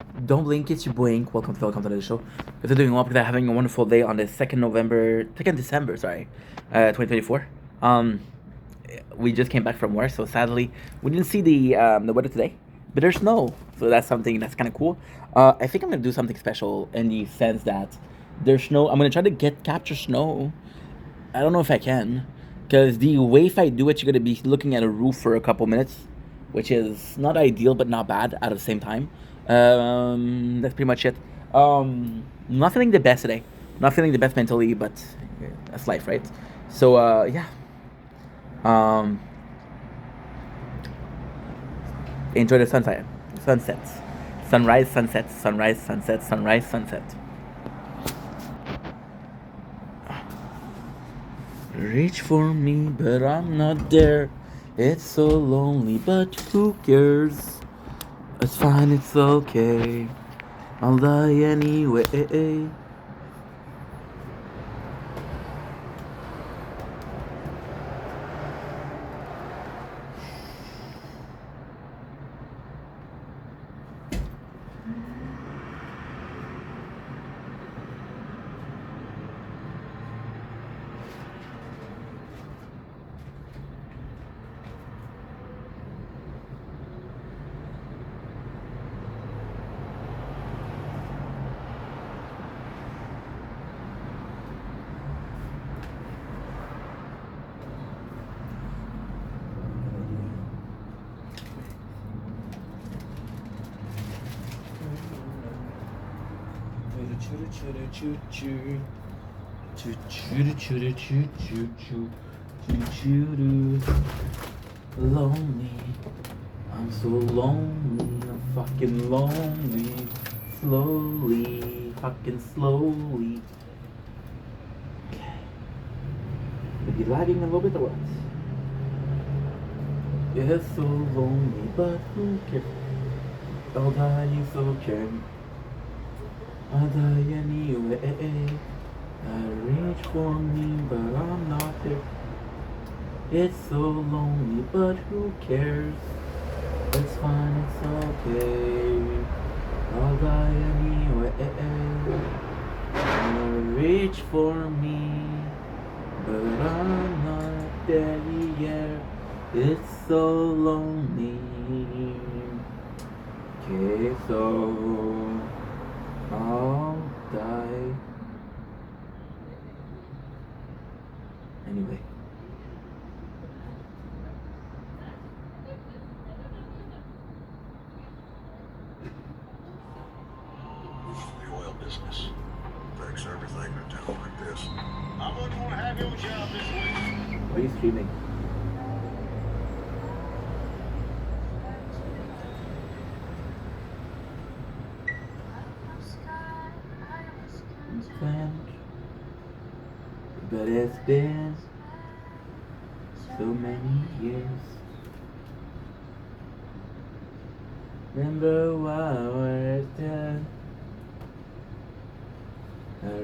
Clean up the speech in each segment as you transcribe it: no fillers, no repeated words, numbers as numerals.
Don't blink, it's your boink. Welcome to the show. If you're doing well, because I'm having a wonderful day on the 2nd December, sorry, 2024. Um, we just came back from work, so sadly we didn't see the weather today, but there's snow, so that's something that's kind of cool. I think I'm gonna do something special in the sense that there's snow. I'm gonna try to capture snow. I don't know if I can, because the way if I do it, you're gonna be looking at a roof for a couple minutes, which is not ideal but not bad at the same time. That's pretty much it. Not feeling the best today. Not feeling the best mentally, but that's life, right? So yeah. Um, Enjoy the sunsets, sunrise, sunsets, sunrise, sunset, sunrise, sunset. Reach for me, but I'm not there. It's so lonely, but who cares? It's fine, it's okay. I'll die anyway. Lonely, I'm so lonely, I'm fucking lonely. Slowly, fucking slowly. Maybe lagging a little bit or what? It's so lonely, but who cares? I'll die, it's okay. I'll die anyway. I reach for me, but I'm not there. It's so lonely, but who cares? It's fine, it's okay. I'll die anyway. I'll reach for me, but I'm not there yet. It's so lonely. Okay, so I'll die anyway. The oil business affects everything in a town like this. I wouldn't want to have your job this week. Why are you streaming? But it's been so many years. Remember why we're dead.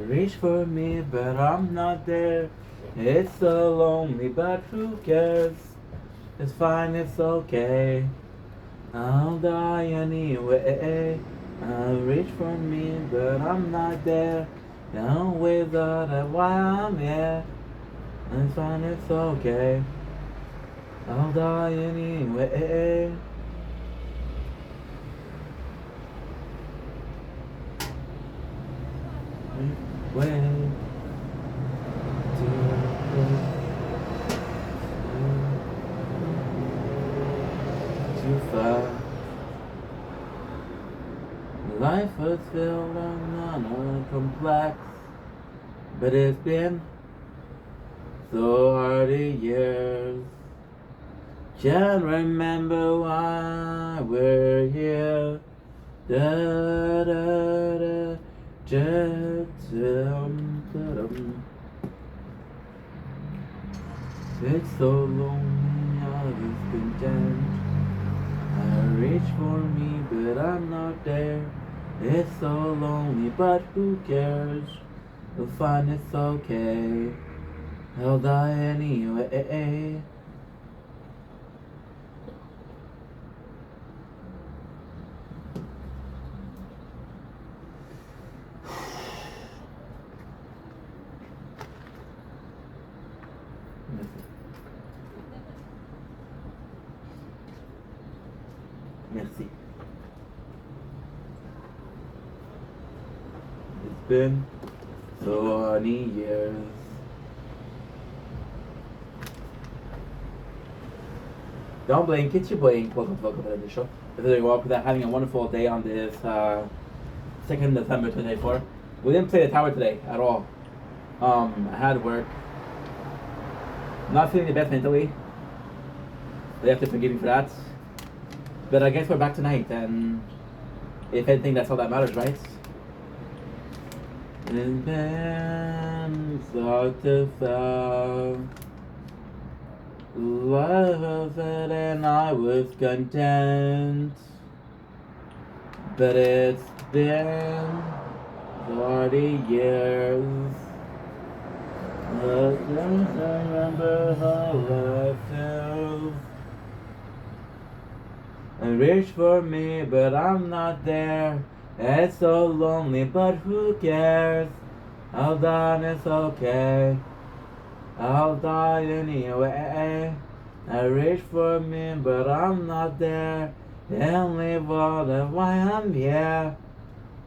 Reach for me, but I'm not there. It's so lonely, but who cares? It's fine, it's okay. I'll die anyway. Reach for me, but I'm not there. Don't without a while I'm here. It's fine, it's okay. I'll die anyway. Way too far. Life was filled and complex, but it's been so hard a years. Can't remember why we're here. Da da da, it's so lonely, I was content. I reach for me, but I'm not there. It's so lonely, but who cares? We'll find it's okay. I'll die anyway. been so many years. Don't blink, it's your blink. Welcome to the show. If you're doing well, having a wonderful day on this 2nd December 2024. We didn't play the tower today at all. I had work. Not feeling the best mentally. They have to forgive me for that. But I guess we're back tonight, and if anything, that's all that matters, right? And then start to fall. Love of it, and I was content. But it's been 40 years. I don't remember how I felt. And reach for me, but I'm not there. It's so lonely, but who cares? I'll die, and it's okay. I'll die anyway. I reach for me, but I'm not there. And leave all of why I'm here.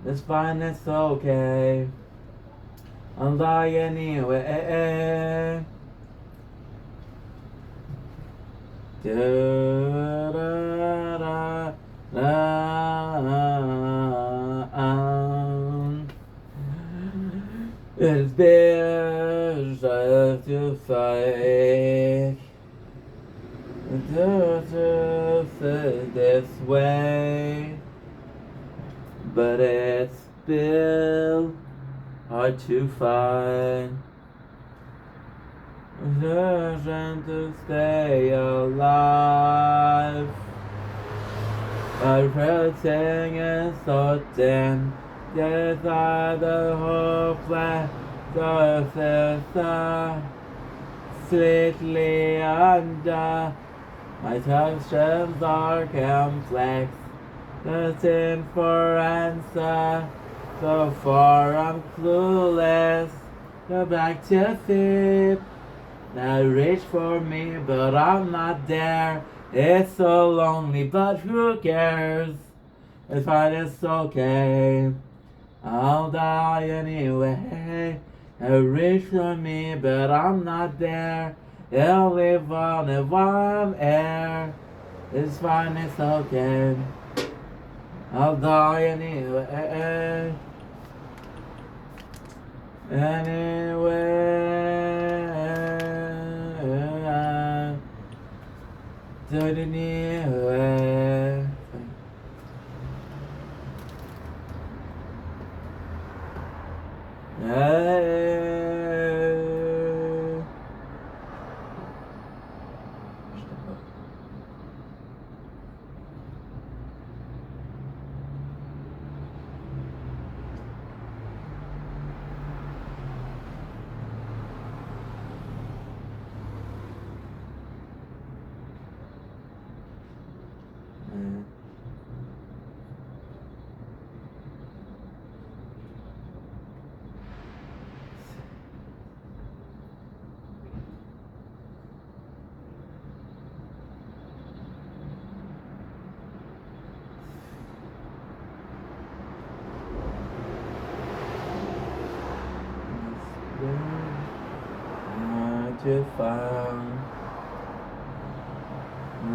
It's fine, it's okay. I'll die anyway. It's been just to fight. To say this way, but it's still hard to find. Trying to stay alive. Everything is so dim. There's either hopeless surface slightly under. My questions are complex, searching for answer. So far I'm clueless. Go back to sleep. Now reach for me, but I'm not there. It's so lonely, but who cares? It's fine, it's okay. I'll die anyway. Reach for me, but I'm not there. I'll live on a warm air. It's fine, it's okay. I'll die anyway. Anyway. To find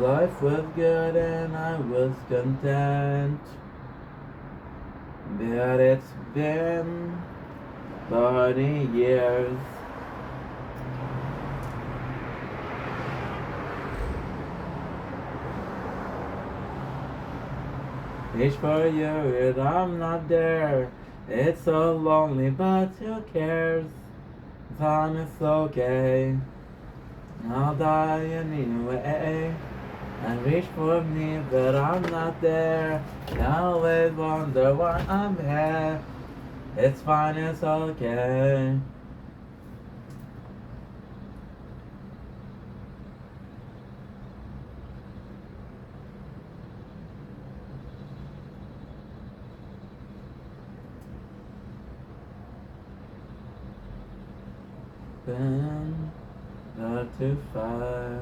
life was good and I was content, but it's been 40 years. Reach for you and I'm not there. It's so lonely, but who cares? Time is okay. I'll die anyway. And reach for me, but I'm not there. I always wonder why I'm here. It's fine, it's okay. Been not too far.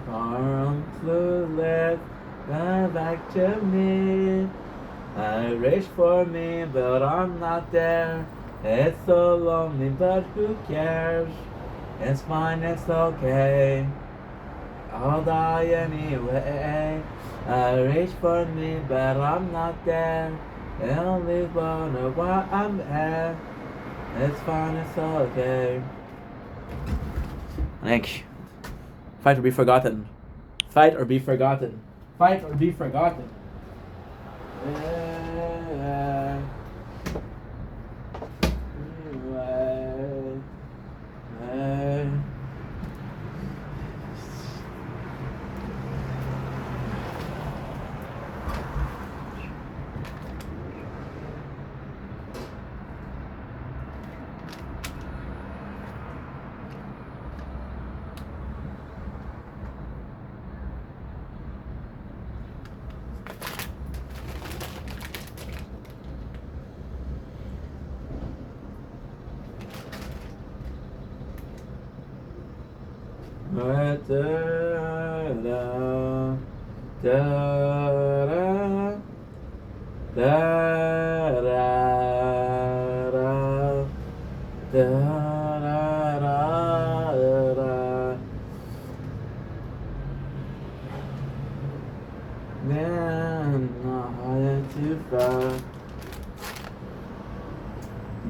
Arms clueless, come back to me. I reach for me, but I'm not there. It's so lonely, but who cares? It's fine, it's okay. I'll die anyway. I reach for me, but I'm not there. I only wonder why I'm there. It's fine, it's okay. Like, fight or be forgotten. Fight or be forgotten. Fight or be forgotten.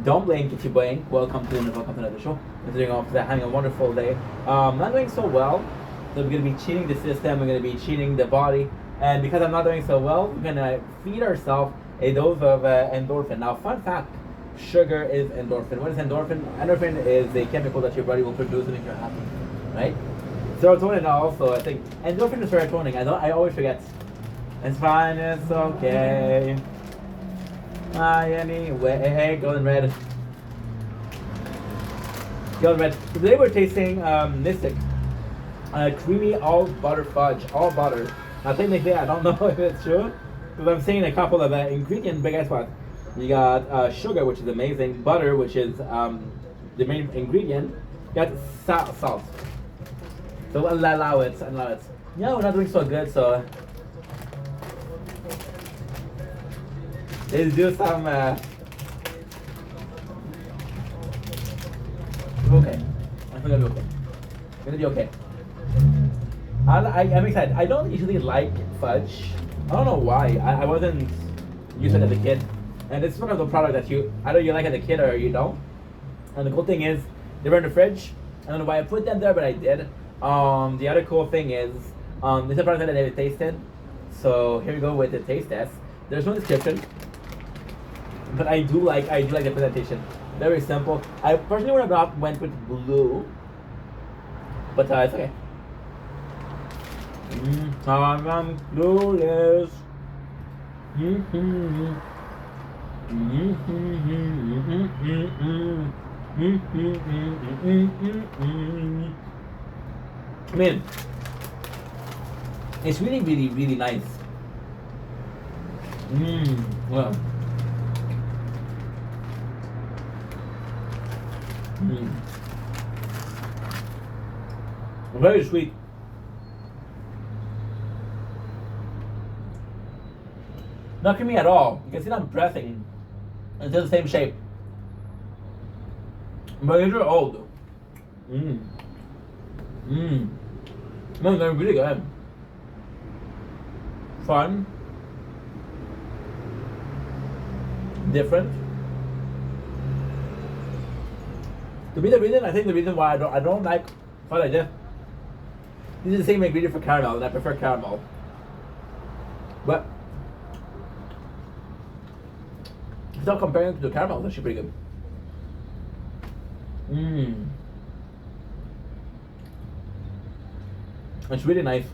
Don't blink, it's your blink. Welcome to another show. We're doing off that, having a wonderful day. Not doing so well, so we're gonna be cheating the system. We're gonna be cheating the body, and because I'm not doing so well, we're gonna feed ourselves a dose of endorphin. Now, fun fact: sugar is endorphin. What is endorphin? Endorphin is a chemical that your body will produce to make you happy, right? Serotonin also, I think. Endorphin is serotonin. I always forget. It's fine. It's okay. Anyway, golden red. Golden red. Today we're tasting Mystic. Creamy all butter fudge. All butter. Now technically I don't know if it's true, because I'm seeing a couple of ingredients, but guess what? You got sugar, which is amazing. Butter, which is the main ingredient. You got salt. So allow it. Yeah, we're not doing so good, so let's do some. Okay, I think I'll be okay. I'm gonna be okay. I'm excited. I don't usually like fudge. I don't know why. I wasn't used to it as a kid, and it's one of the product that either you like as a kid or you don't. And the cool thing is they were in the fridge. I don't know why I put them there, but I did. The other cool thing is this is a product that I never tasted. So here we go with the taste test. There's no description. But I do like the presentation. Very simple. I personally would have not went with blue, but it's okay. I'm clueless. I mean, it's really, really, really nice. Well. Very sweet. Not creamy at all. You can see that I'm pressing. It's still the same shape. But these are old. No, they're really good. Fun. Different. To be the reason, I think the reason why I don't like what I did. This is the same ingredient for caramel, and I prefer caramel. But without comparing it to the caramel, it's actually pretty good. It's really nice.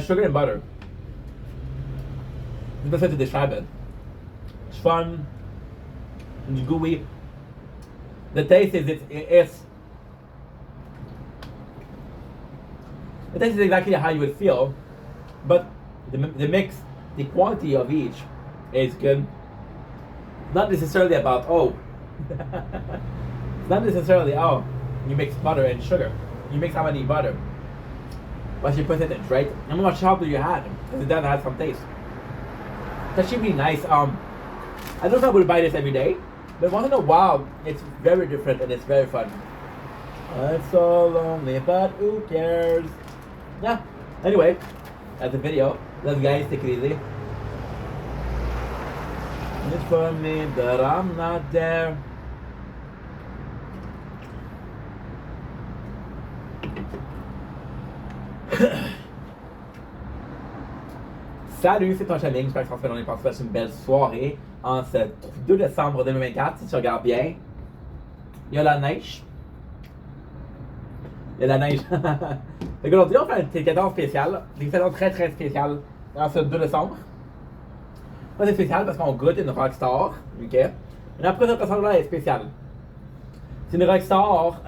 Sugar and butter. The best way to describe it. It's fun. It's gooey. The taste is the taste is exactly how you would feel, but the mix, the quality of each is good. Not necessarily about It's not necessarily, oh, you mix butter and sugar. You mix how many butter. What's your percentage, right? How much salt do you add? Because it does have some taste. That should be nice. I don't know if I would buy this every day, but once in a while, it's very different and it's very fun. It's so lonely, but who cares? Yeah. Anyway, that's the video. Love you guys. Take it easy. It's for me, but I'm not there. Salut, c'est ton Chaling, j'espère que ça se fait dans les parties. C'est une belle soirée en ce 2 décembre 2024, si tu regardes bien. Il y a la neige. Il y a la neige. Donc aujourd'hui, on fait un T14 spécial. Des saisons très très spéciales en ce 2 décembre. C'est spécial parce qu'on goûte une Rockstar. Ok? Et après, cette personne-là est spéciale. C'est une Rockstar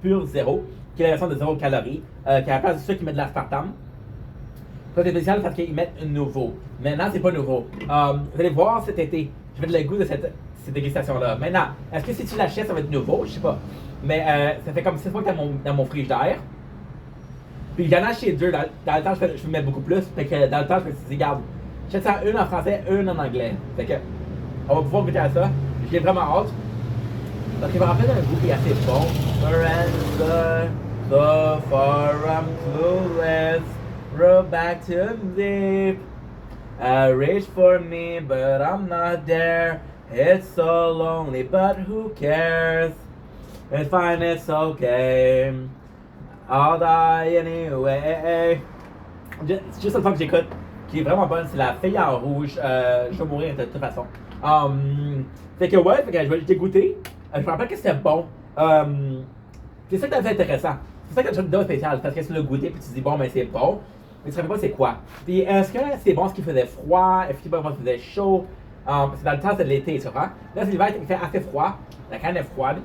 pure zéro, qui est la version de 0 calories, qui a la place de ceux qui mettent de l'aspartame. Ça c'est spécial parce qu'ils mettent un nouveau. Maintenant, c'est pas nouveau. Vous allez voir cet été, je vais te le goût de cette dégustation-là. Maintenant, est-ce que si tu l'achètes, ça va être nouveau? Je sais pas. Mais ça fait comme 6 fois que dans mon frigidaire. Puis il y en a chez deux. Dans le temps, je mets beaucoup plus. Fait que dans le temps, je me suis dit, regarde, j'achète ça une en français, une en anglais. Fait que, on va pouvoir goûter à ça. J'ai vraiment hâte. Parce qu'il me rappelle un goût qui est assez bon. Miranda, so far I'm clueless. Roll back to deep. I reach for me, but I'm not there. It's so lonely, but who cares? It's fine, it's okay. I'll die anyway. C'est juste une fois que j'écoute, qui est vraiment bonne, c'est la fille en rouge. Je vais mourir de toute façon. Fait que ouais, fait que je vais goûter. Je me rappelle que c'était bon. C'est ça qui est intéressant. C'est ça que je trouve spécial, parce que tu l'as goûté puis tu te dis bon, mais c'est bon. Mais tu ne sais pas c'est quoi. Puis est-ce que c'est bon ce qui faisait froid? Est-ce que c'est bon ce qui faisait chaud? C'est dans le temps, c'est de l'été, tu comprends? Là, c'est l'hiver, il fait assez froid. La canne est froide.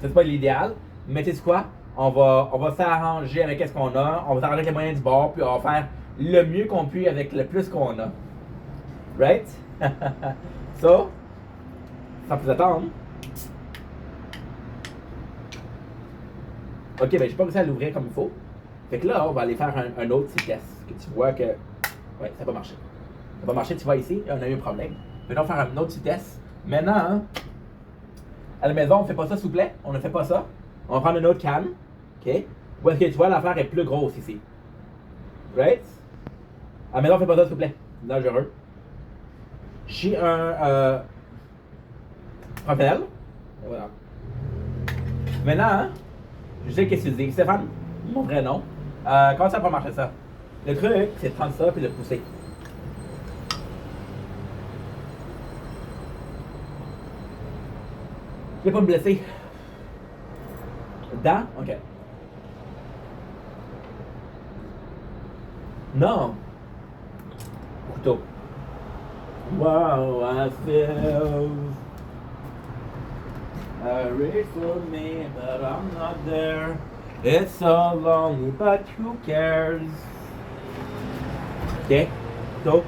C'est pas l'idéal. Mais tu sais quoi? On va s'arranger avec ce qu'on a. On va s'arranger avec les moyens du bord. Puis on va faire le mieux qu'on peut avec le plus qu'on a. Right? So, sans plus attendre. Ok, ben j'ai pas réussi à l'ouvrir comme il faut. Fait que là, on va aller faire un autre petit test. Que tu vois que. Ouais, ça va marcher. Ça va marcher, tu vois ici, on a eu un problème. Maintenant, faire un autre petit test. Maintenant, hein, à la maison, on fait pas ça, s'il vous plaît. On ne fait pas ça. On va prendre une autre canne. Ok? Où est-ce que tu vois, l'affaire est plus grosse ici. Right? À la maison, on fait pas ça, s'il vous plaît. C'est dangereux. Je suis un professionnel. Et voilà. Maintenant, hein, je sais qu'est-ce que tu dis. Stéphane, mon vrai nom. Comment ça peut marcher ça? Le truc, c'est de prendre ça et de le pousser. Je vais pas me blesser. Dedans? Ok. Non. Couteau. Wow, I feel. Reach for me, but I'm not there. It's so lonely, but who cares? Okay, so.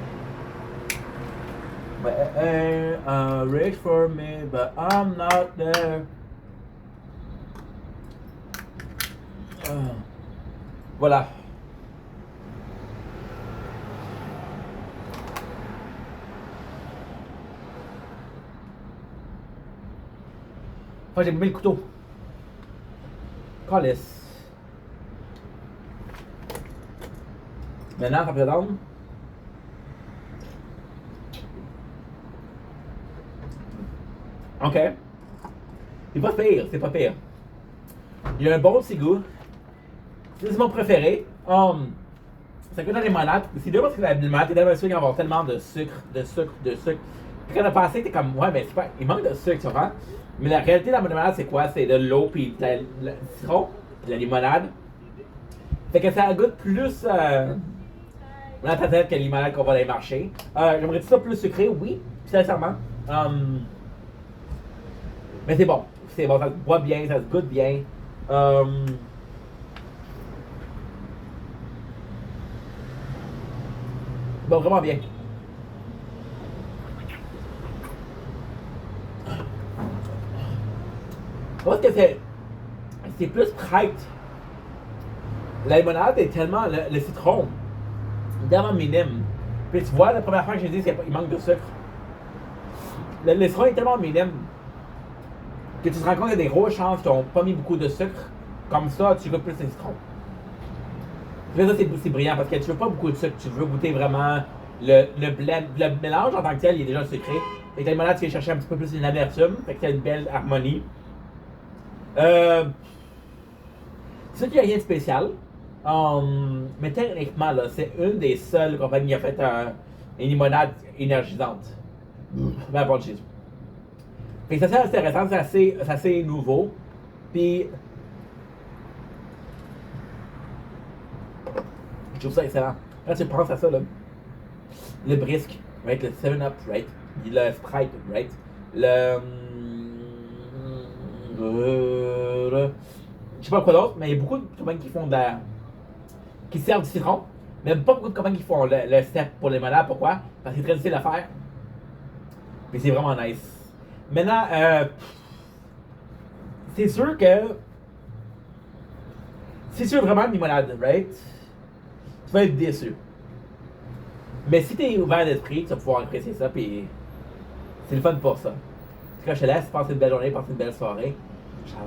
Reach for me, but I'm not there. Voilà. Enfin, j'ai mis le couteau. Calice. Maintenant, ça présente. Ok. C'est pas pire, c'est pas pire. Il y a un bon petit goût. C'est mon préféré. Ça goûte dans les limonades. C'est dur parce que la limonade, t'es tellement sûr qu'il va y avoir tellement de sucre. Puis quand on a passé, t'es comme, ouais, mais c'est pas. Il manque de sucre, tu comprends? Mais la réalité de la limonade, c'est quoi? C'est de l'eau, puis le citron, puis la limonade. Fait que ça goûte plus dans ta tête que la limonade qu'on va aller marcher. J'aimerais ça plus sucré, oui, sincèrement. Mais c'est bon, ça se boit bien, ça se goûte bien. Bon, vraiment bien. Parce que c'est plus prête. La limonade est tellement. Le citron est tellement minime. Puis tu vois, la première fois que j'ai dit qu'il manque de sucre. Le citron est tellement minime que tu te rends compte qu'il y a des grosses chances qu'ils n'ont pas mis beaucoup de sucre. Comme ça, tu goûtes plus le citron. Puis là, ça, c'est brillant parce que tu veux pas beaucoup de sucre. Tu veux goûter vraiment le blend. Le mélange en tant que tel, il est déjà sucré. Fait que la limonade, tu viens chercher un petit peu plus une amertume. Fait que tu as une belle harmonie. C'est sûr qu'il n'y a rien de spécial. Mais techniquement, là, c'est une des seules compagnies qui a fait une limonade énergisante. Ben, pas de cheese. Fait que c'est assez intéressant, c'est assez nouveau. Puis, je trouve ça excellent. Quand tu penses à ça, là, le brisque, right? Le 7-Up, right? Le Sprite, right? Je sais pas quoi d'autre, mais il y a beaucoup de compagnies qui font qui servent du citron, mais pas beaucoup de compagnies qui font le step pour les limonades. Pourquoi? Parce que c'est très difficile à faire. Mais c'est vraiment nice. Maintenant, c'est sûr que si tu veux vraiment une limonade, right? Tu vas être déçu. Mais si tu es ouvert d'esprit, tu vas pouvoir apprécier ça, puis c'est le fun pour ça. En tout cas, je te laisse, passe une belle journée, passe une belle soirée. Ciao.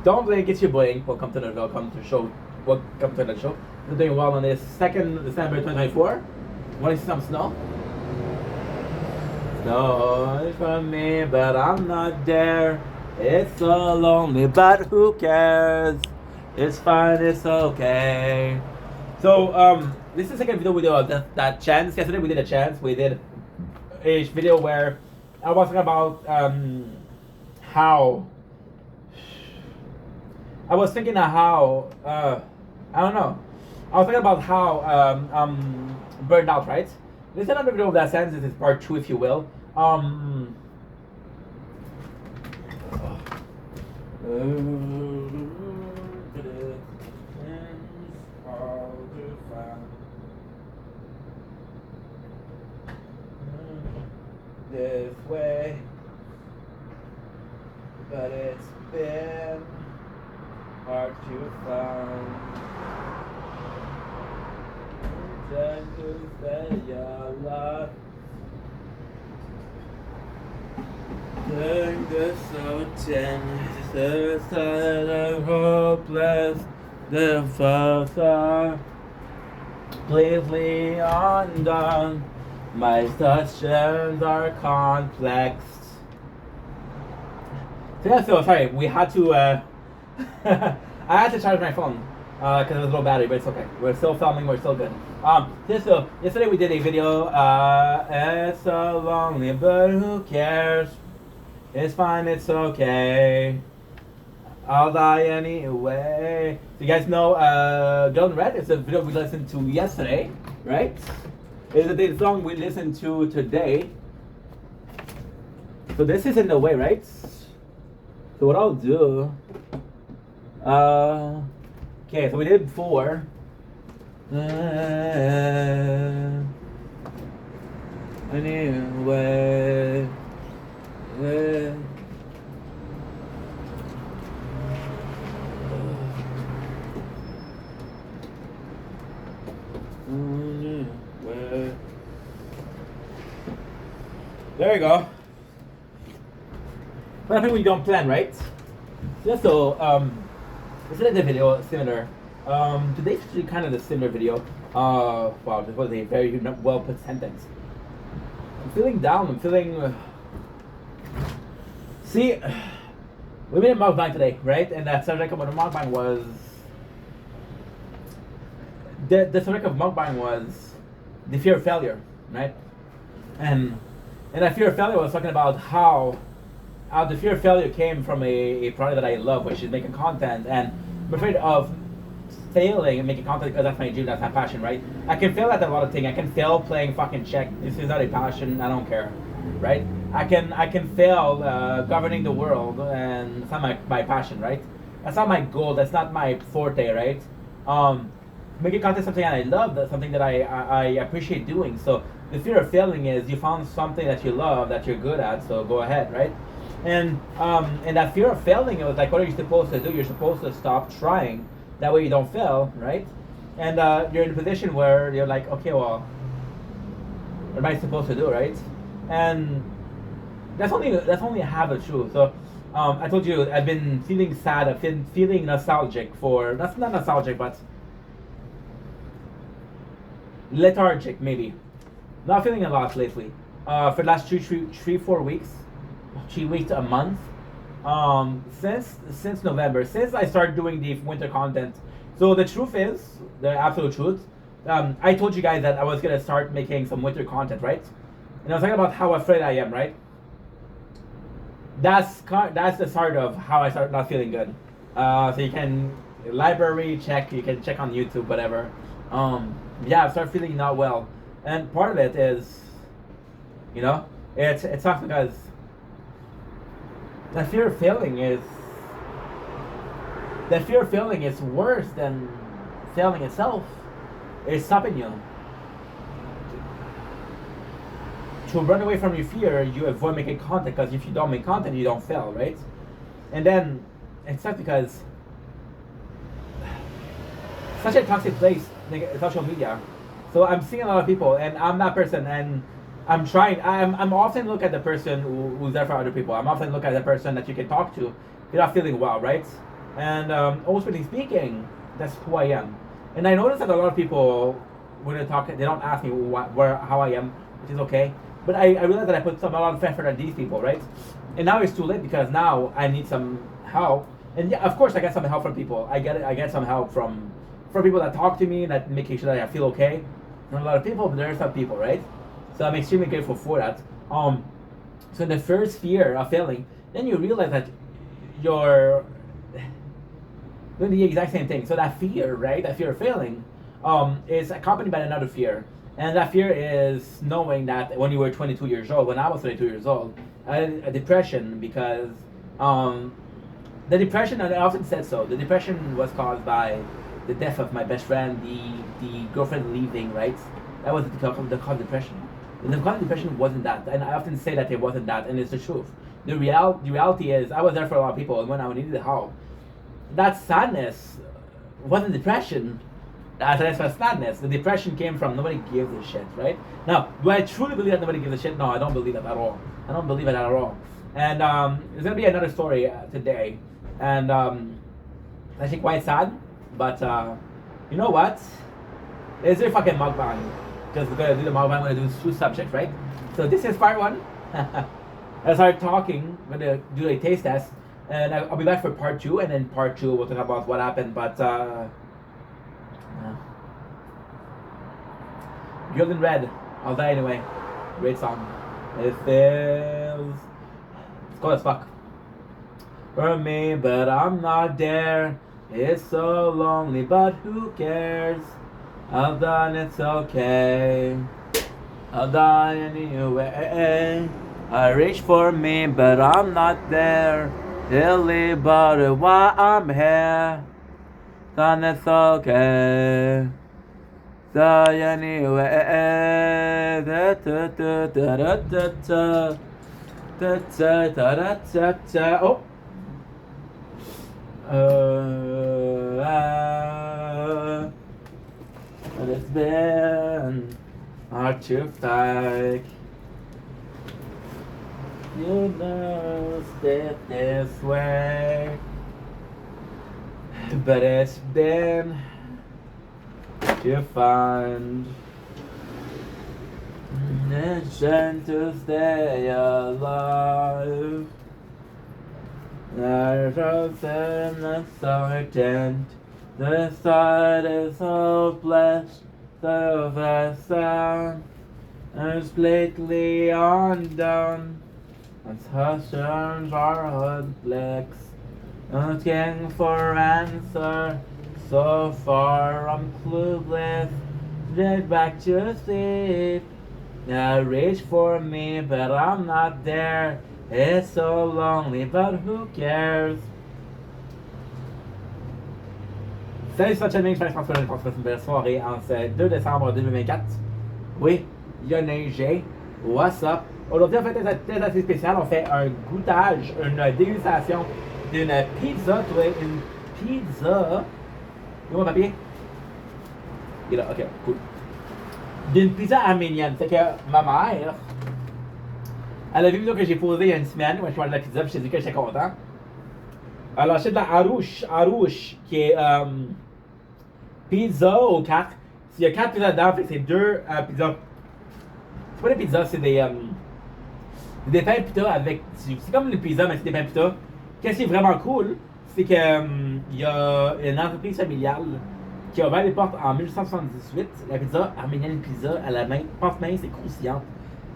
Don't blink, it's your blink. Welcome to the show. Welcome to the show. We're doing well on this 2nd December 2024. Want to see some snow? Snow is from me, but I'm not there. It's so lonely, but who cares? It's fine, it's okay. So, this is the second video we do of that chance. Yesterday we did a chance. We did a video where I was talking about how I was thinking of how I don't know. I was thinking about how burned out, right? This is another video of that sense. This is part 2, if you will. This way, but it's been hard to find. Just to say your love. Take this so tense, the side of hopeless, the further. Please leave undone. My questions are complex. So yeah, so sorry, we had to. I had to charge my phone because it was low battery, but it's okay. We're still filming. We're still good. So yesterday we did a video. It's so lonely, but who cares? It's fine. It's okay. I'll die anyway. So you guys know Girl in Red? It's a video we listened to yesterday, right? It's the song we listened to today. So this is in the way, right? So what I'll do, okay, so we did 4. Anyway, there you go. But I think we don't plan, right? So, this is the video similar. Today's actually kind of the similar video. Wow, this was a very well put sentence. I'm feeling down. I'm feeling. See, we made a mukbang today, right? And that subject of the mukbang was. The subject of mukbang was the fear of failure, right? And that fear of failure was talking about how the fear of failure came from a product that I love, which is making content, and I'm afraid of failing and making content because that's my dream, that's my passion, right? I can fail at a lot of things. I can fail playing fucking check. This is not a passion. I don't care, right? I can fail governing the world, and it's not my passion, right? That's not my goal. That's not my forte, right? making content is something that I love. That's something that I appreciate doing. So the fear of failing is you found something that you love, that you're good at. So go ahead, right? And that fear of failing, it was like, what are you supposed to do? You're supposed to stop trying. That way you don't fail, right? And you're in a position where you're like, okay, well, what am I supposed to do, right? And that's only half the truth. So I told you I've been feeling sad. I've been feeling nostalgic for that's not nostalgic, but lethargic maybe. Not feeling a lot lately. For the last 4 weeks, 3 weeks a month. Since November, since I started doing the winter content. So the truth is, the absolute truth. I told you guys that I was gonna start making some winter content, right? And I was talking about how afraid I am, right? That's the start of how I started not feeling good. So you can library check, you can check on YouTube, whatever. Yeah, I started feeling not well, and part of it is, you know, it sucks because the fear of failing is worse than failing itself. It's stopping you. To run away from your fear, you avoid making content, because if you don't make content, you don't fail, right? And then it's not because such a toxic place, like social media. So I'm seeing a lot of people, and I'm that person, and I'm trying. I'm often look at the person who's there for other people. I'm often look at the person that you can talk to. You're not feeling well, right? And ultimately speaking, that's who I am. And I notice that a lot of people, when they talk, they don't ask me how I am, which is okay. But I realize that I put a lot of effort on these people, right? And now it's too late, because now I need some help. And yeah, of course, I get some help from people. I get some help from people that talk to me, that making sure that I feel okay. Not a lot of people, but there are some people, right? So I'm extremely grateful for that. So the first fear of failing, then you realize that you're doing the exact same thing. So that fear, right? That fear of failing, is accompanied by another fear. And that fear is knowing that when you were 22 years old, when I was 22 years old, I had a depression, because the depression, and I often said so, the depression was caused by the death of my best friend, the girlfriend leaving, right? That was the cause of depression. The cause of depression wasn't that, and I often say that it wasn't that, and it's the truth. The reality is, I was there for a lot of people, and when I needed help, that sadness wasn't depression. That's sadness. The depression came from nobody gives a shit, right? Now, do I truly believe that nobody gives a shit? No, I don't believe that at all. I don't believe it at all. And there's gonna be another story today, and actually quite sad. But you know what? It's a fucking mukbang. Because we're gonna do the mukbang. We're gonna do 2 subjects, right? So this is part 1. I start talking. I'm gonna do a taste test, and I'll be back for part 2. And then part 2 we'll talk about what happened. But Girl in Red, I'll die anyway. Great song. It feels, it's cold as fuck for me, but I'm not there. It's so lonely, but who cares? I've done, it's okay. I'll die anyway. I reach for me, but I'm not there. Silly, but why I'm here? Done, it's okay. Die anyway. Da, da, da, da, da, da, da. Da, da, da, da, da, da. Oh. But it's been hard to fight. You know, stay this way. But it's been to find mission to stay alive. There's something that's certain. The side is hopeless, so the sun is completely undone. And husbands are hopeless, looking for answer. So far I'm clueless, get back to sleep. Now reach for me, but I'm not there. It's so lonely, but who cares? Salut, c'est Chenming, je pense que c'est une belle soirée en ce 2 décembre 2024. Oui, il y a neigé. What's up? Aujourd'hui, on fait un test assez spécial. On fait un goûtage, une dégustation d'une pizza. Tu vois, une pizza. Il est où mon papier? Il est là, ok, cool. D'une pizza arménienne. C'est que ma mère, elle a vu une vidéo que j'ai posée il y a une semaine où je mange de la pizza, puis j'ai dit que j'étais content. Elle a acheté de la Arouche, qui est pizza aux 4. Il y a 4 pizzas dedans, fait que c'est 2 pizzas. C'est pas des pizzas, c'est des pains pita avec du. C'est comme les pizzas, mais c'est des pains pita. Qu'est-ce qui est vraiment cool, c'est que il y a une entreprise familiale qui a ouvert les portes en 1878. La pizza arménienne pizza à la main, pâte mince et croustillante.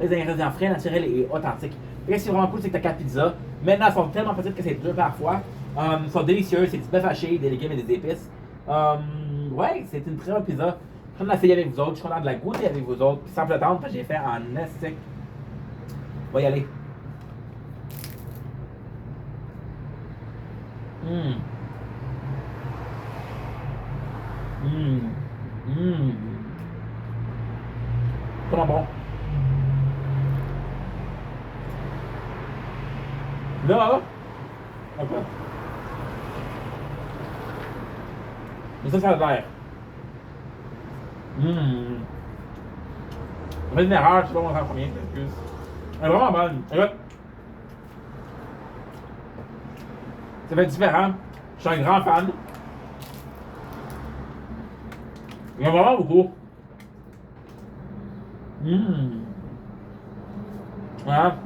Les ingrédients frais, naturels et authentiques. Et ce qui est vraiment cool, c'est que t'as 4 pizzas. Maintenant, elles sont tellement petites que c'est 2 par fois. Elles sont délicieuses, c'est du bœuf haché, des légumes et des épices. Ouais, c'est une très bonne pizza. Je suis content de la essayer avec vous autres, je suis content de la goûter avec vous autres. Puis sans plus attendre, j'ai fait en estique. On va y aller. Hum. Hum. Hum. Comment bon. Là, un peu. Mais ça a l'air. On fait une erreur, je sais pas mon temps combien, excuse. Elle est vraiment bonne. Écoute. Ça fait différent. Je suis un grand fan. Il y en a vraiment beaucoup. Voilà.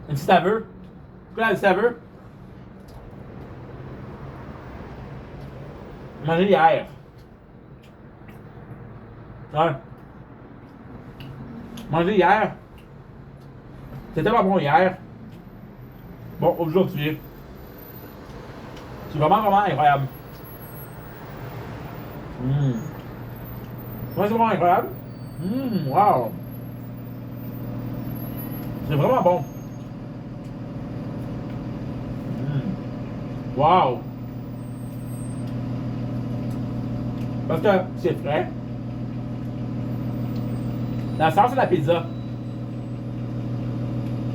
Une petite saveur. Quoi la saveur? Mangé hier. Ouais. Mangé hier. C'était tellement bon hier. Bon, aujourd'hui. C'est vraiment incroyable. Ouais, c'est vraiment incroyable. Wow. C'est vraiment bon. Wow. Parce que c'est frais. La sauce de la pizza.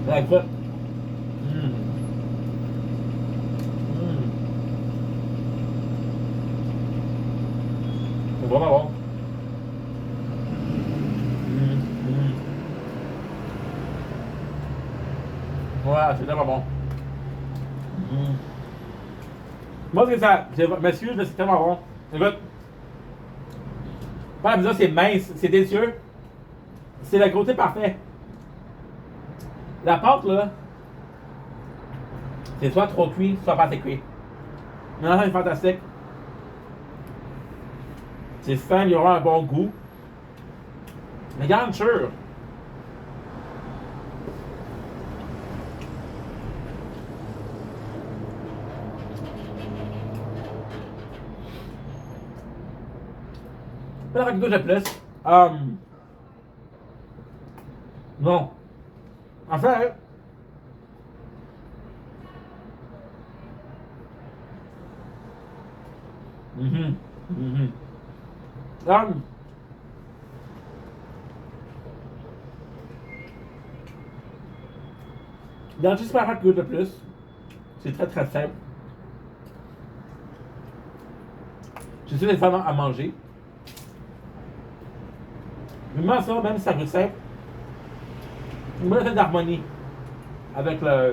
La croûte. C'est vraiment bon. Voilà, c'est vraiment bon. Moi, c'est ça. Je m'excuse, mais c'est tellement bon. Écoute. Pas la pizza, c'est mince, c'est délicieux. C'est le côté parfait. La pâte, là, c'est soit trop cuit, soit pas assez cuit. Mais là, c'est fantastique. C'est fin, il y aura un bon goût. Mais garniture. Pas la quelque chose de plus. Non. En fait, il y a juste pas quelque chose de plus. C'est très très simple. Je suis des femmes à manger. Mais moi, ça, même si ça goûte simple, une bonne effet d'harmonie avec la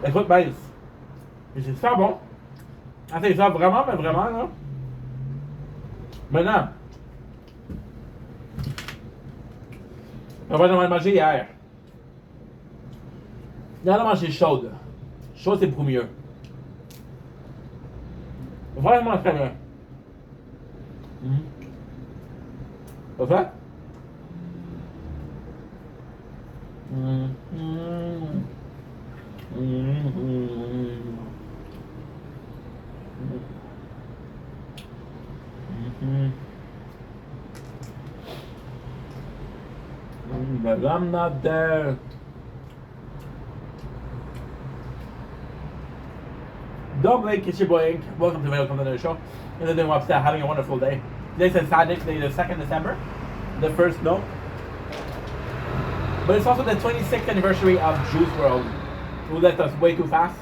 croûte mince. Et c'est super bon. Ah, c'est ça, vraiment, mais vraiment, là. Maintenant, on va en manger hier. Hier, on a mangé chaude. Chaude, c'est beaucoup mieux. Vraiment très bien. Pas fait? But I'm not there. Don't blink, it's your boy Ink. Welcome to the show. And they're doing upset, having a wonderful day. Today's Saturday, today the 2nd December, the first no. But it's also the 26th anniversary of Juice WRLD, who left us way too fast.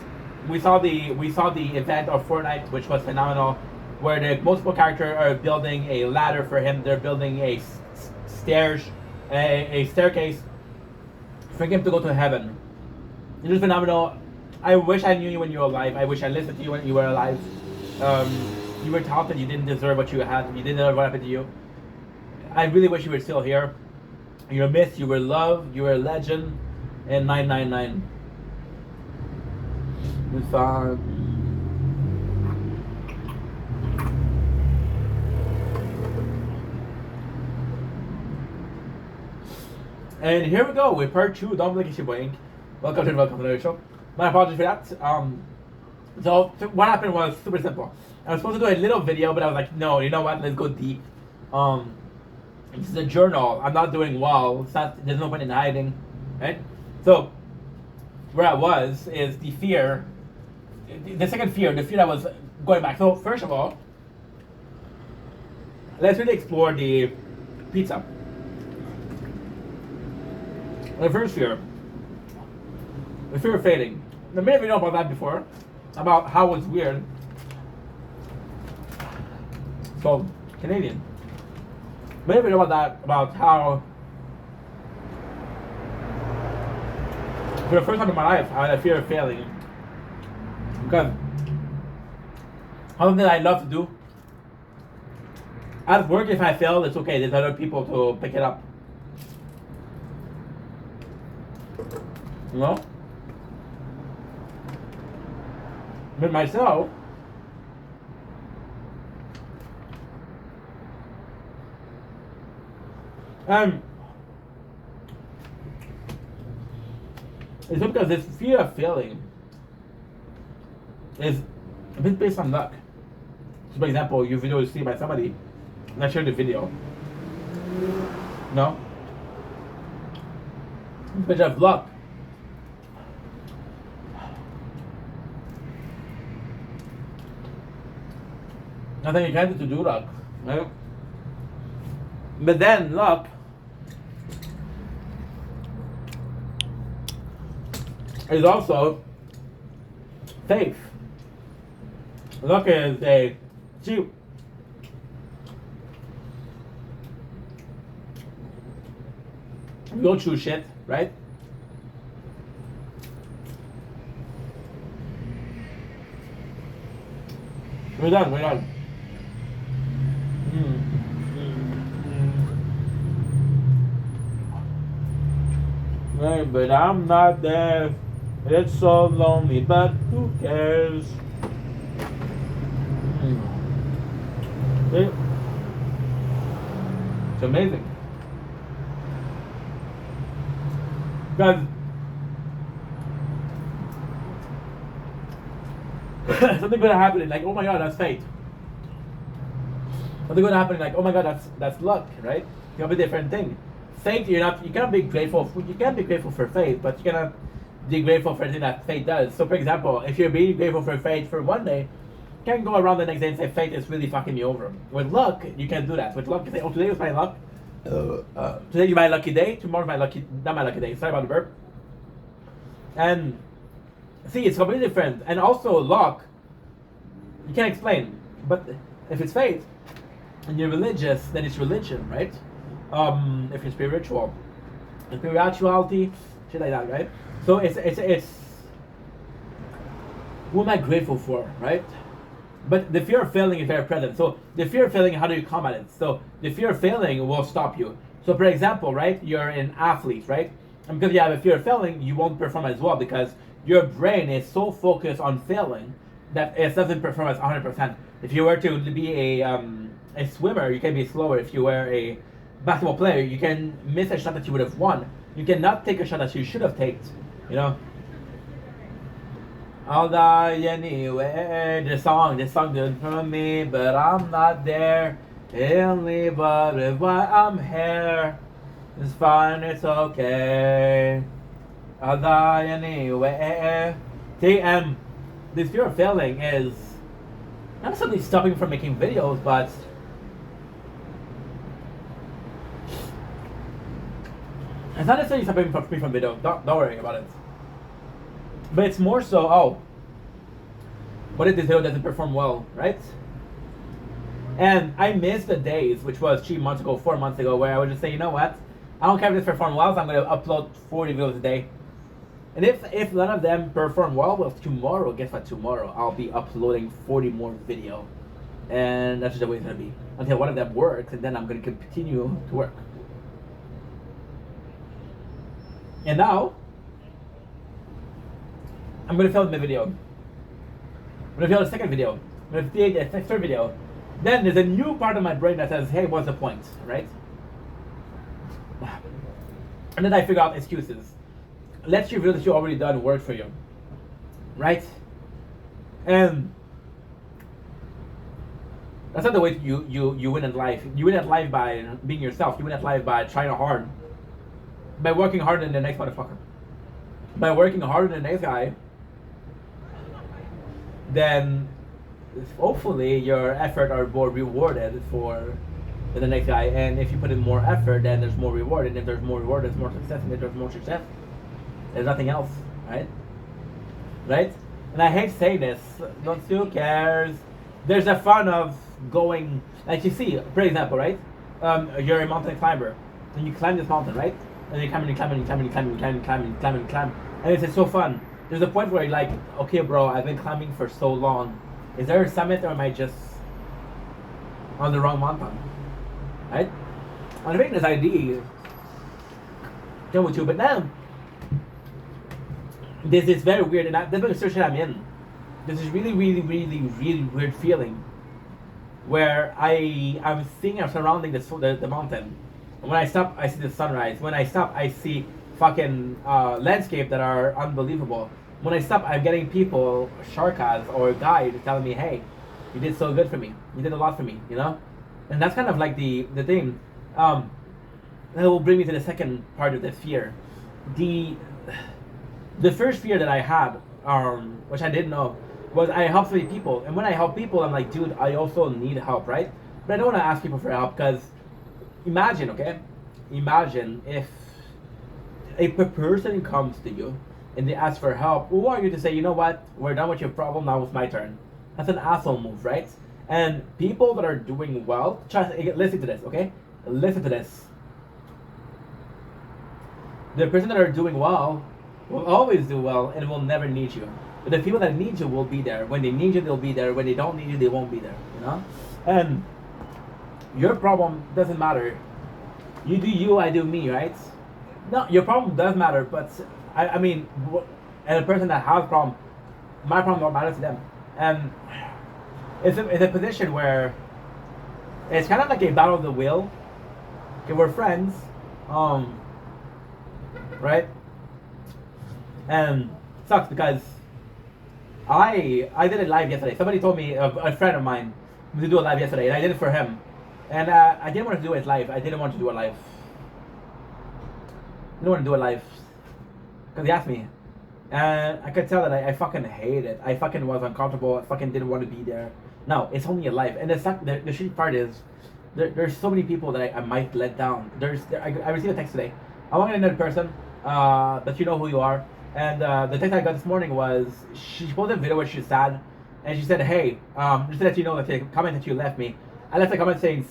We saw the event of Fortnite, which was phenomenal, where the multiple characters are building a ladder for him. They're building a staircase for him to go to heaven. It was phenomenal. I wish I knew you when you were alive. I wish I listened to you when you were alive. You were taught that you didn't deserve what you had. You didn't deserve what happened to you. I really wish you were still here. You're missed. You were loved. You were a legend. And 999. It's and here we go with part 2. Don't blink, it's your boy Ink. Welcome to the show. My apologies for that. So what happened was super simple. I was supposed to do a little video, but I was like, no, you know what? Let's go deep. This is a journal. I'm not doing well. It's not. There's no point in hiding, right? So where I was is the fear. The second fear, the fear that was going back. So first of all, let's really explore the pizza. The first fear, the fear of failing. I made a video about that before, about how it's weird. So, Canadian. Made a video about that, about how for the first time in my life I had a fear of failing. Because something that I love to do. At work, if I fail, it's okay. There's other people to pick it up. You know? But myself, it's because this fear of failing is a bit based on luck. So, for example, your video is seen by somebody, and I share the video. No? It's a bit of luck. Nothing you can do to do luck, right? But then luck is also faith. Luck is you go through shit, right? We're done. Right, but I'm not there. It's so lonely, but who cares? It's amazing. Because something gonna happen like, oh my god, that's fate. Something gonna happen like, oh my god, that's luck, right? It's gonna be a different thing. Fate, you can't be grateful for fate, but you cannot be grateful for anything that fate does. So for example, if you're being grateful for fate for one day, you can't go around the next day and say fate is really fucking me over. With luck, you can't do that. With luck, you say, oh, today was my luck. Today is my lucky day, tomorrow's not my lucky day. Sorry about the burp. And see, it's completely different. And also luck, you can't explain. But if it's fate, and you're religious, then it's religion, right? If you're spiritual, spirituality, shit like that, right? So it's who am I grateful for, right? But the fear of failing is very present. So the fear of failing, how do you combat it? So the fear of failing will stop you. So for example, right, you're an athlete, right? And because you have a fear of failing, you won't perform as well because your brain is so focused on failing that it doesn't perform as 100%. If you were to be a swimmer, you can be slower. If you were a basketball player, you can miss a shot that you would have won. You cannot take a shot that you should have taken, you know? I'll die anyway. This song did for me, but I'm not there. Only but why I'm here. It's fine, it's okay. I'll die anyway. See, this fear of failing is not necessarily stopping me from making videos, but it's not necessarily stopping me from video. Don't worry about it. But it's more so, oh, what if this video doesn't perform well, right? And I miss the days, which was 3 months ago, 4 months ago, where I would just say, you know what? I don't care if this performs well, so I'm going to upload 40 videos a day. And if none of them perform well, tomorrow, guess what? Tomorrow, I'll be uploading 40 more video. And that's just the way it's going to be. Until one of them works, and then I'm going to continue to work. And now, I'm going to film the video. I'm going to film the second video. I'm going to create the third video. Then there's a new part of my brain that says, hey, what's the point, right? And then I figure out excuses. Let's reveal that you already done work for you, right? And that's not the way you win at life. You win at life by being yourself. You win at life by trying hard, by working harder than the next motherfucker, by working harder than the next guy. Then hopefully your effort are more rewarded for the next guy. And if you put in more effort, then there's more reward. And if there's more reward, there's more success. And if there's more success, there's nothing else, right? Right? And I hate saying this. Don't who cares? There's a fun of going, like you see, for example, right? You're a mountain climber, and you climb this mountain, right? And you climb and you climb and you climb and you climb and you climb and you climb and you climb and you climb, and it's so fun. There's a point where you're like, okay, bro, I've been climbing for so long. Is there a summit, or am I just on the wrong mountain? Right? I'm making this idea done with you, but now this is very weird, and this is the situation I'm in. This is really weird feeling where I'm seeing, I'm surrounding the mountain. And when I stop, I see the sunrise. When I stop, I see fucking landscape that are unbelievable. When I stop, I'm getting people, sharkas or guide, telling me, hey, you did so good for me. You did a lot for me, you know? And that's kind of like the thing. That will bring me to the second part of the fear. The first fear that I had, which I didn't know, was I help so many people. And when I help people, I'm like, dude, I also need help, right? But I don't want to ask people for help, because imagine, okay? Imagine if a person comes to you and they ask for help, who are you to say, you know what, we're done with your problem, now it's my turn? That's an asshole move, right? And people that are doing well, listen to this, okay? Listen to this. The person that are doing well will always do well and will never need you. But the people that need you will be there. When they need you, they'll be there. When they don't need you, they won't be there, you know? And your problem doesn't matter. You do you, I do me, right? No, your problem does matter, but I mean, and a person that has a problem, my problem don't matter to them. And it's a position where it's kind of like a battle of the will. Okay, we're friends, right? And it sucks because I did a live yesterday. Somebody told me, a friend of mine, to do a live yesterday, and I did it for him. And I didn't want to do it live. I didn't want to do it live. I didn't want to do it live. Because he asked me. And I could tell that I fucking hate it. I fucking was uncomfortable. I fucking didn't want to be there. No, it's only a live. And the shitty part is, there's so many people that I might let down. I received a text today. I want another person, that you know who you are. And the text I got this morning was, she posted a video where she's sad. And she said, hey, just to let you know that the comment that you left me, I left a comment saying,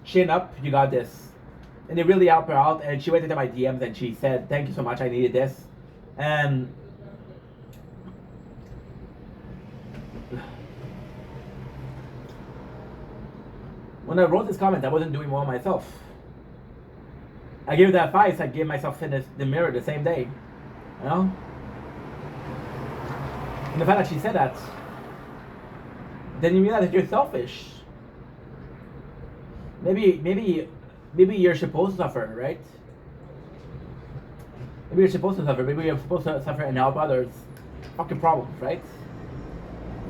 chin up, you got this. And it really helped her out. And she went into my DMs and she said, thank you so much, I needed this. And when I wrote this comment, I wasn't doing well myself. I gave the advice I gave myself in the mirror the same day. You know? And the fact that she said that, then you realize that you're selfish. Maybe you're supposed to suffer, right? Maybe you're supposed to suffer. Maybe you're supposed to suffer and help others. Fucking problems, right?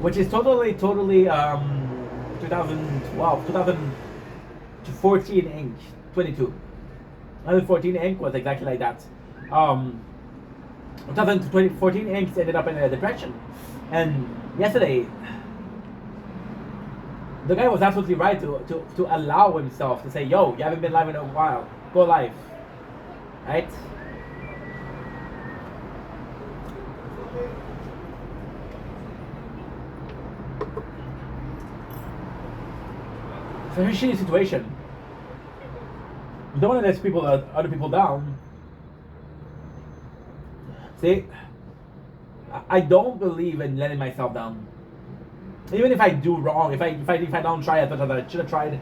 Which is totally 2012, 2014 ink, 22. And 14 Inc. was exactly like that. 2014 Inc. ended up in a depression. And yesterday, the guy was absolutely right to allow himself to say, yo, you haven't been live in a while. Go live. Right? It's a very shitty situation. You don't want to let other people down. See, I don't believe in letting myself down. Even if I do wrong, if I don't try as much as I should have tried,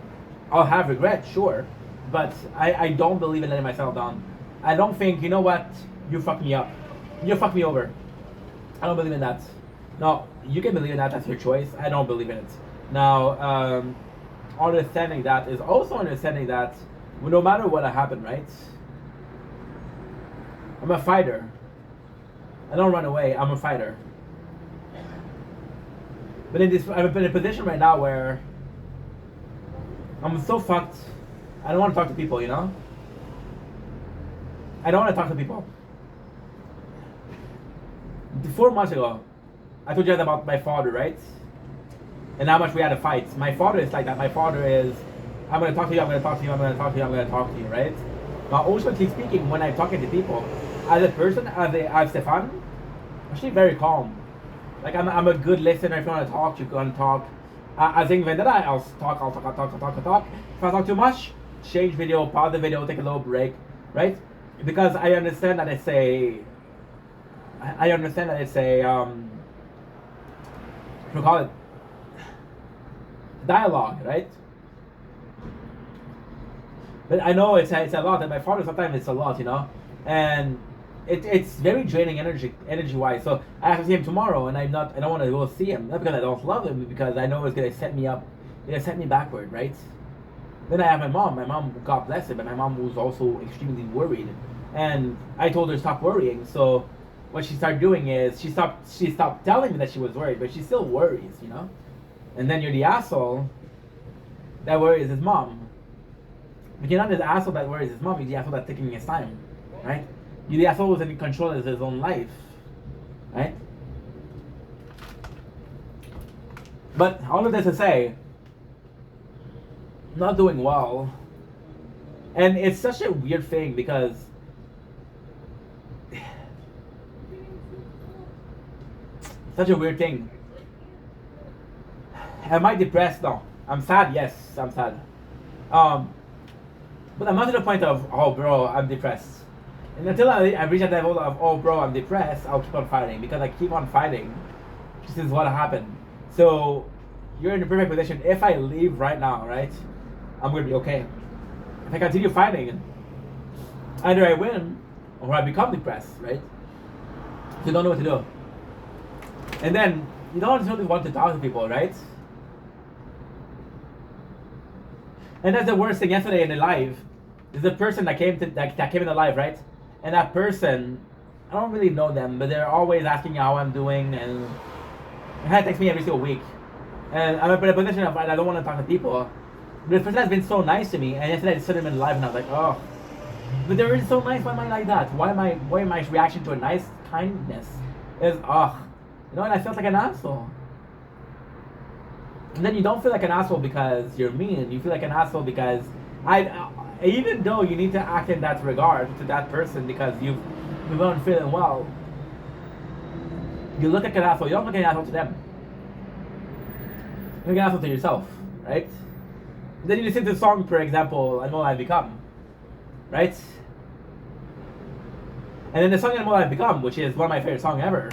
I'll have regret, sure. But I don't believe in letting myself down. I don't think, you know what, you fucked me up. You fucked me over. I don't believe in that. No, you can believe in that, that's your choice. I don't believe in it. Now, understanding that is also understanding that no matter what happened, right? I'm a fighter. I don't run away, I'm a fighter. But I'm in a position right now where I'm so fucked. I don't want to talk to people, you know? I don't want to talk to people. 4 months ago, I told you guys about my father, right? And how much we had a fight. My father is like that. My father is, I'm going to talk to you, I'm going to talk to you, I'm going to talk to you, I'm going to talk to you, right? But ultimately speaking, when I'm talking to people, as a person, as Stefan, I'm actually very calm. Like, I'm a good listener. If you want to talk, you can talk. As Ingrid did, I'll talk. If I talk too much, change video, pause the video, take a little break, right? Because I understand that it's a, we call it dialogue, right? But I know it's a lot, and my father sometimes it's a lot, you know, and it's very draining energy wise. So I have to see him tomorrow, and I don't want to go see him, not because I don't love him, but because I know it's gonna set me up, it's gonna set me backward, right? Then I have my mom. My mom, God bless her, but my mom was also extremely worried, and I told her stop worrying. So what she started doing is she stopped telling me that she was worried, but she still worries, you know. And then you're the asshole that worries his mom. But you're not the asshole that worries his mom. You're the asshole that's taking his time, right? You're the asshole who's in control of his own life, right? But all of this to say, not doing well, and it's such a weird thing because such a weird thing. Am I depressed? No. I'm sad? Yes, I'm sad. But I'm not to the point of, oh bro, I'm depressed. And until I reach that level of, oh bro, I'm depressed, I'll keep on fighting. Because I keep on fighting, this is what happened. So, you're in the perfect position. If I leave right now, right, I'm going to be okay. If I continue fighting, either I win or I become depressed, right? So you don't know what to do. And then, you don't really want to talk to people, right? And that's the worst thing. Yesterday in the live, there's a person that came in the live, right? And that person, I don't really know them, but they're always asking how I'm doing, and they text me every single week. And I'm in a position of I don't want to talk to people. But this person has been so nice to me, and yesterday I just saw them in live, and I was like, oh. But they're really so nice. Why am I like that? Why my reaction to a nice kindness is you know? And I felt like an asshole. And then you don't feel like an asshole because you're mean. You feel like an asshole because even though you need to act in that regard to that person because you weren't feeling well, you look like an asshole. You don't look like an asshole to them. You look like an asshole to yourself, right? Then you listen to the song, for example, "And All I've Become," right? And then the song "And All I've Become," which is one of my favorite songs ever,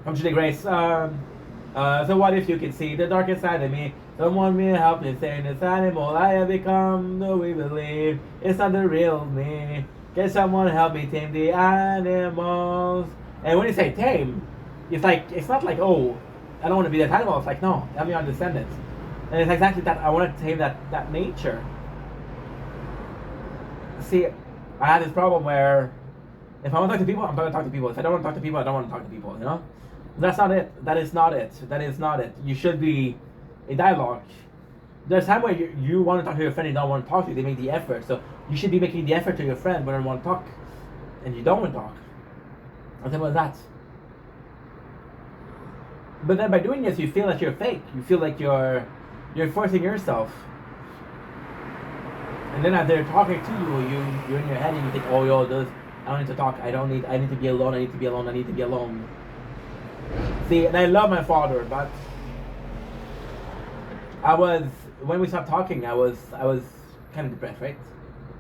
from Judy Grace. So what if you can see the darkest side of me? Someone will help me say this animal I have become. No, we believe it's not the real me. Can someone help me tame the animals? And when you say tame, it's like it's not like, oh, I don't want to be that animal. It's like, no, help me understand it. And it's exactly that. I want to tame that nature. See, I had this problem where if I want to talk to people, I'm going to talk to people. If I don't want to talk to people, I don't want to talk to people. You know. That's not it. That is not it. That is not it. You should be a dialogue. There's time where you want to talk to your friend and don't want to talk to you. They make the effort. So you should be making the effort to your friend when they want to talk and you don't want to talk. Nothing about that. But then by doing this, you feel that you're fake. You feel like you're forcing yourself. And then as they're talking to you, you're in your head and you think, oh, yo, I don't need to talk. I need to be alone. I need to be alone. I need to be alone. See, and I love my father, but when we stopped talking, I was kind of depressed, right?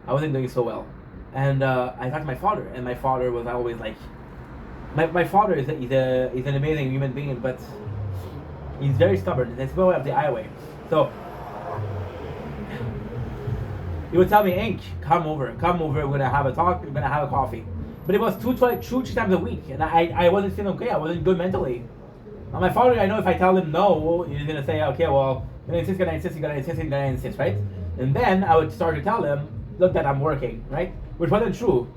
I wasn't doing so well. And I talked to my father, and my father was always like, my father he's an amazing human being, but he's very stubborn. It's the way of the highway. So he would tell me, Ink, come over, we're gonna have a talk, we're gonna have a coffee. But it was two, 3 times a week, and I wasn't feeling okay, I wasn't good mentally. Now my father, I know if I tell him no, he's gonna say, okay, well, you're gonna insist, right? And then I would start to tell him, look, that I'm working, right? Which wasn't true.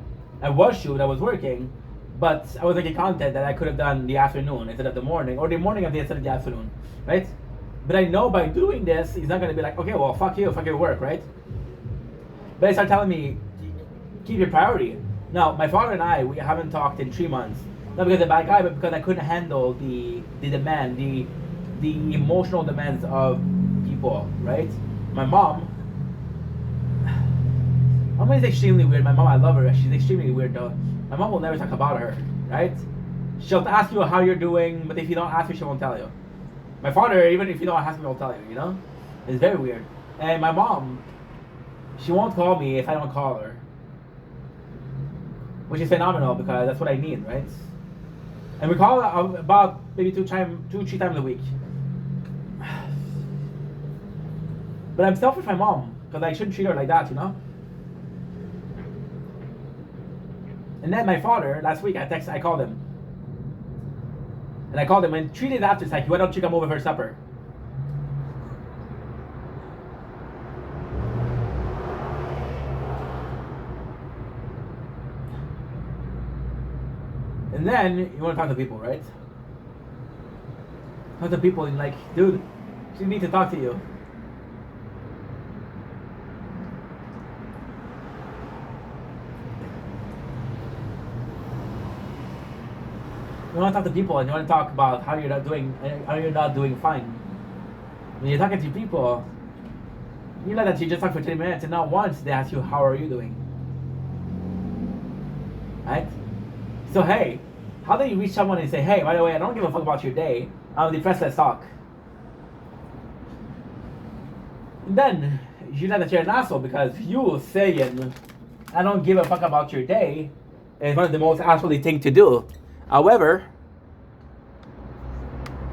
I was true that I was working, but I was making content that I could have done in the afternoon instead of the morning, or the morning instead of the afternoon, right? But I know by doing this, he's not gonna be like, okay, well, fuck your work, right? But he started telling me, keep your priority. Now, my father and I, we haven't talked in 3 months. Not because I'm a bad guy, but because I couldn't handle the demand, the emotional demands of people, right? My mom, is extremely weird. My mom, I love her. She's extremely weird though. My mom will never talk about her, right? She'll ask you how you're doing, but if you don't ask her, she won't tell you. My father, even if you don't ask me, he'll tell you, you know? It's very weird. And my mom, she won't call me if I don't call her. Which is phenomenal because that's what I need, right? And we call about maybe 3 times a week. But I'm selfish with my mom because I shouldn't treat her like that, you know? And then my father, last week, I called him. And I called him, and 3 days after, it's like, why don't you come over for supper? And then you want to talk to people, right? Talk to people and like, dude, she needs to talk to you. You want to talk to people and you want to talk about how you're not doing fine. When you're talking to people, you know that you just talk for 10 minutes and not once they ask you, how are you doing? Right? So hey, how do you reach someone and say, hey, by the way, I don't give a fuck about your day. I'm depressed, let's talk. And then you know that you're an asshole because you saying, I don't give a fuck about your day is one of the most asshole thing to do. However,